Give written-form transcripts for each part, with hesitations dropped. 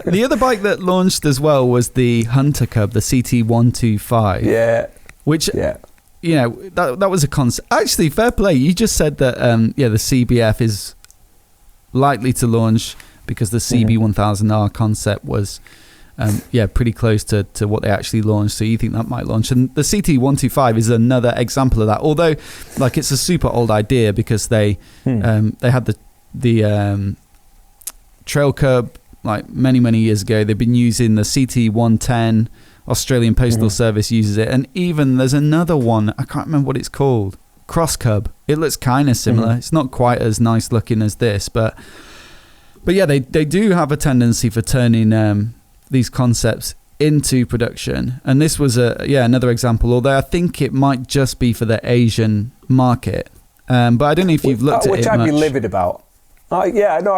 The other bike that launched as well was the Hunter Cub, the CT125. Yeah. Which, you know, that was a concept. Actually, fair play. You just said that, the CBF is likely to launch because the CB1000R concept was, pretty close to what they actually launched. So you think that might launch. And the CT125 is another example of that. Although, like, it's a super old idea because they had the Trail Cub like many years ago. They've been using the CT110. Australian Postal Service uses it, and even there's another one, I can't remember what it's called, Cross Cub. It looks kind of similar. It's not quite as nice looking as this, but yeah, they do have a tendency for turning these concepts into production, and this was another example, although I think it might just be for the Asian market, but I don't know if you've looked at it much. Which I'd be livid about. I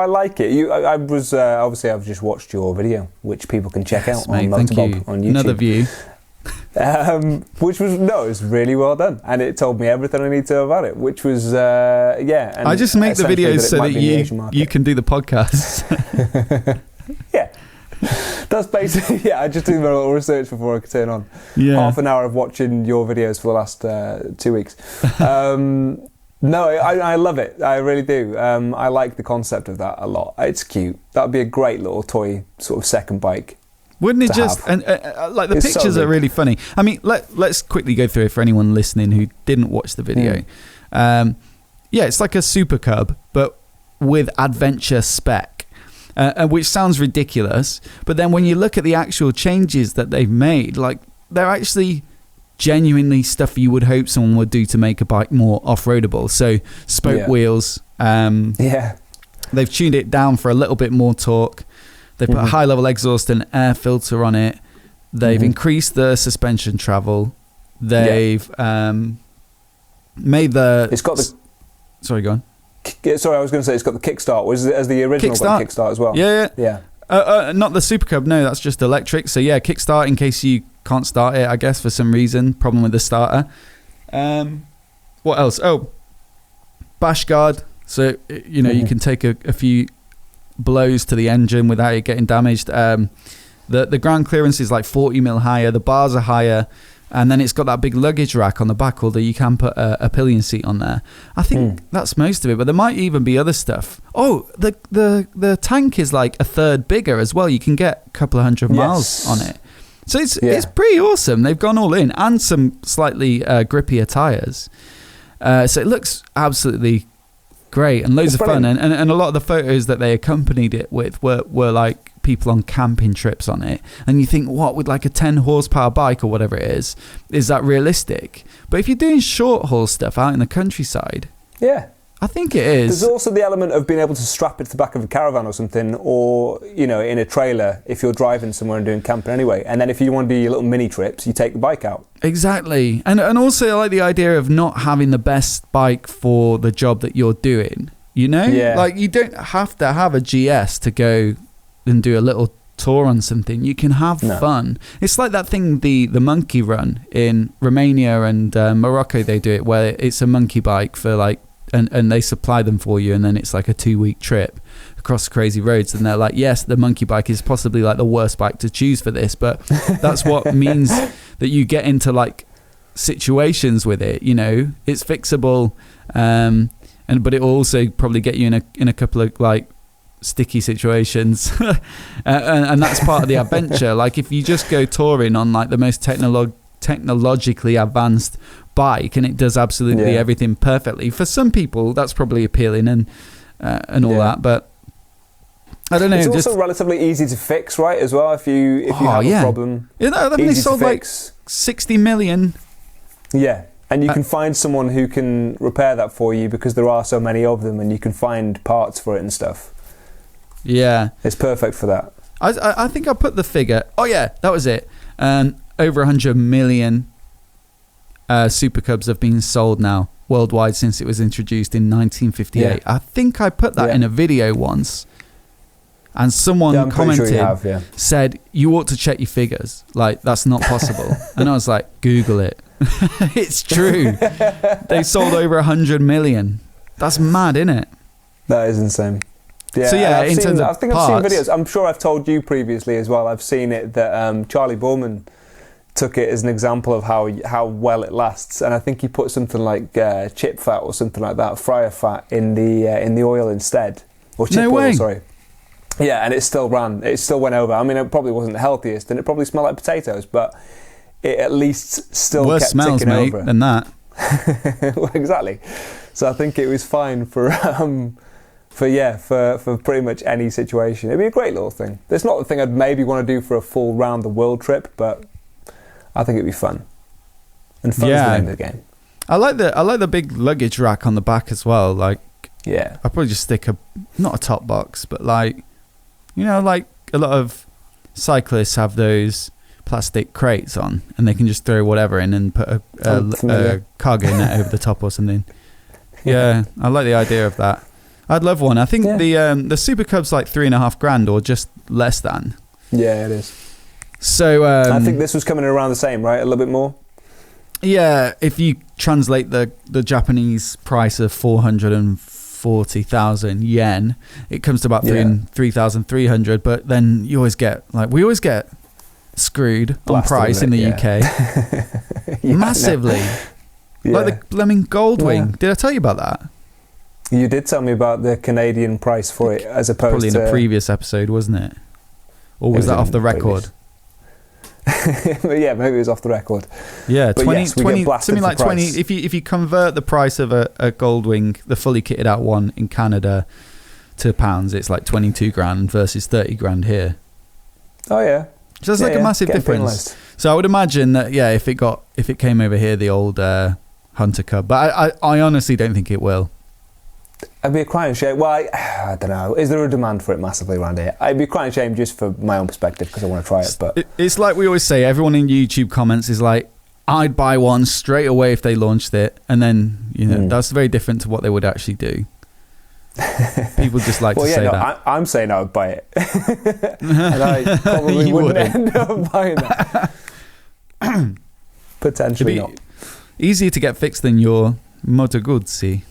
like it. I was obviously I've just watched your video, which people can check out on MOTOBOB on YouTube. Another view, which was really well done, and it told me everything I need to know about it. Which was And I just make the videos so that you can do the podcasts. Yeah, that's basically I just do my little research before I could turn on. Half an hour of watching your videos for the last 2 weeks. No, I love it. I really do. I like the concept of that a lot. It's cute. That'd be a great little toy sort of second bike. Wouldn't it just? And like the pictures are really funny. I mean, let's quickly go through it for anyone listening who didn't watch the video. It's like a Super Cub, but with adventure spec, which sounds ridiculous. But then when you look at the actual changes that they've made, like they're actually genuinely stuff you would hope someone would do to make a bike more off-roadable. So spoke wheels, they've tuned it down for a little bit more torque. They put a high level exhaust and air filter on it. They've increased the suspension travel. They've made the... It's got the... Sorry, go on. Sorry, I was going to say it's got the kickstart. Was it as the original got the kickstart as well? Yeah. Not the Super Cub, no, that's just electric. So yeah, kickstart in case you can't start it, I guess, for some reason. Problem with the starter. What else? Oh, bash guard. So, you know, you can take a few blows to the engine without it getting damaged. The ground clearance is like 40 mil higher. The bars are higher. And then it's got that big luggage rack on the back, although you can put a pillion seat on there. I think that's most of it, but there might even be other stuff. Oh, the tank is like a third bigger as well. You can get a couple of 100 miles on it. So it's pretty awesome. They've gone all in, and some slightly grippier tyres. So it looks absolutely great and loads of fun. And a lot of the photos that they accompanied it with were like people on camping trips on it. And you think, what, with like a 10 horsepower bike or whatever it is that realistic? But if you're doing short haul stuff out in the countryside, I think it is. There's also the element of being able to strap it to the back of a caravan or something, or, you know, in a trailer if you're driving somewhere and doing camping anyway. And then if you want to do your little mini trips, you take the bike out. Exactly. And also I like the idea of not having the best bike for the job that you're doing, you know? Yeah. Like, you don't have to have a GS to go and do a little tour on something. You can have fun. It's like that thing, the monkey run in Romania and Morocco. They do it where it's a monkey bike for like, and they supply them for you, and then it's like a 2-week trip across crazy roads. And they're like, yes, the monkey bike is possibly like the worst bike to choose for this, but that's what means that you get into like situations with it. You know, it's fixable, but it will also probably get you in a couple of like sticky situations, and that's part of the adventure. Like if you just go touring on like the most technologically advanced bike and it does absolutely everything perfectly, for some people that's probably appealing and all that, but I don't know. It's also relatively easy to fix, right, as well, if you have a problem. I mean, they sold like 60 million. Yeah, and you can find someone who can repair that for you because there are so many of them, and you can find parts for it and stuff. Yeah, it's perfect for that. I think I put the figure. Oh yeah, that was it. Over 100 million Super Cubs have been sold now worldwide since it was introduced in 1958. Yeah. I think I put that in a video once, and someone commented, said, you ought to check your figures. Like, that's not possible. And I was like, Google it. It's true. They sold over 100 million. That's mad, isn't it? That is insane. Yeah, so yeah, I've seen parts, videos. I'm sure I've told you previously as well. I've seen it that Charlie Borman took it as an example of how well it lasts, and I think he put something like chip fat or something like that, fryer fat in the oil instead, or chip oil. Sorry. Yeah, and it still ran. It still went over. I mean, it probably wasn't the healthiest, and it probably smelled like potatoes, but it at least still worse kept smells, ticking mate, over. than that. Well, exactly. So I think it was fine for pretty much any situation. It'd be a great little thing. It's not the thing I'd maybe want to do for a full round the world trip, but I think it'd be fun. And fun's the name of the game. I like the big luggage rack on the back as well. Like, yeah, I'd probably just stick not a top box, but like, you know, like a lot of cyclists have those plastic crates on, and they can just throw whatever in and put a cargo net over the top or something. Yeah, I like the idea of that. I'd love one. I think the Super Cub's like $3,500 or just less than. Yeah, it is. So I think this was coming around the same, right? A little bit more. Yeah, if you translate the Japanese price of 440,000 yen, it comes to about 3,300. But then we always get screwed on price in the UK massively. Like the Fleming Goldwing. Yeah. Did I tell you about that? You did tell me about the Canadian price for it, as opposed probably in a previous episode, wasn't it? Or was that off the record? Yeah, maybe it was off the record. Yeah, but 20, yes, 20 something like 20. If you convert the price of a Goldwing, the fully kitted out one in Canada, to pounds, it's like 22 grand versus 30 grand here. Oh yeah, so there's like a massive difference. So I would imagine that if it came over here, the old Hunter Cub, but I honestly don't think it will. I'd be a crying shame. Well, I don't know. Is there a demand for it massively around here? I'd be a crying shame just for my own perspective because I want to try it. But it's like we always say. Everyone in YouTube comments is like, "I'd buy one straight away if they launched it," and then that's very different to what they would actually do. People just like to say that. I'm saying I would buy it, and I probably wouldn't end up buying that. Potentially not. Easier to get fixed than your Moto Guzzi.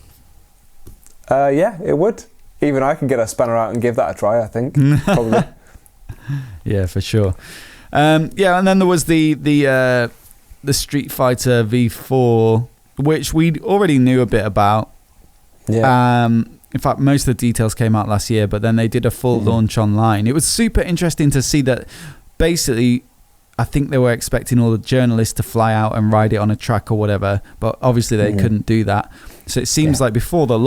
Yeah, it would. Even I can get a spanner out and give that a try, I think. Probably. Yeah, for sure. And then there was the Streetfighter V4, which we already knew a bit about. Yeah. In fact, most of the details came out last year, but then they did a full launch online. It was super interesting to see that basically, I think they were expecting all the journalists to fly out and ride it on a track or whatever, but obviously they couldn't do that. So it seems like before the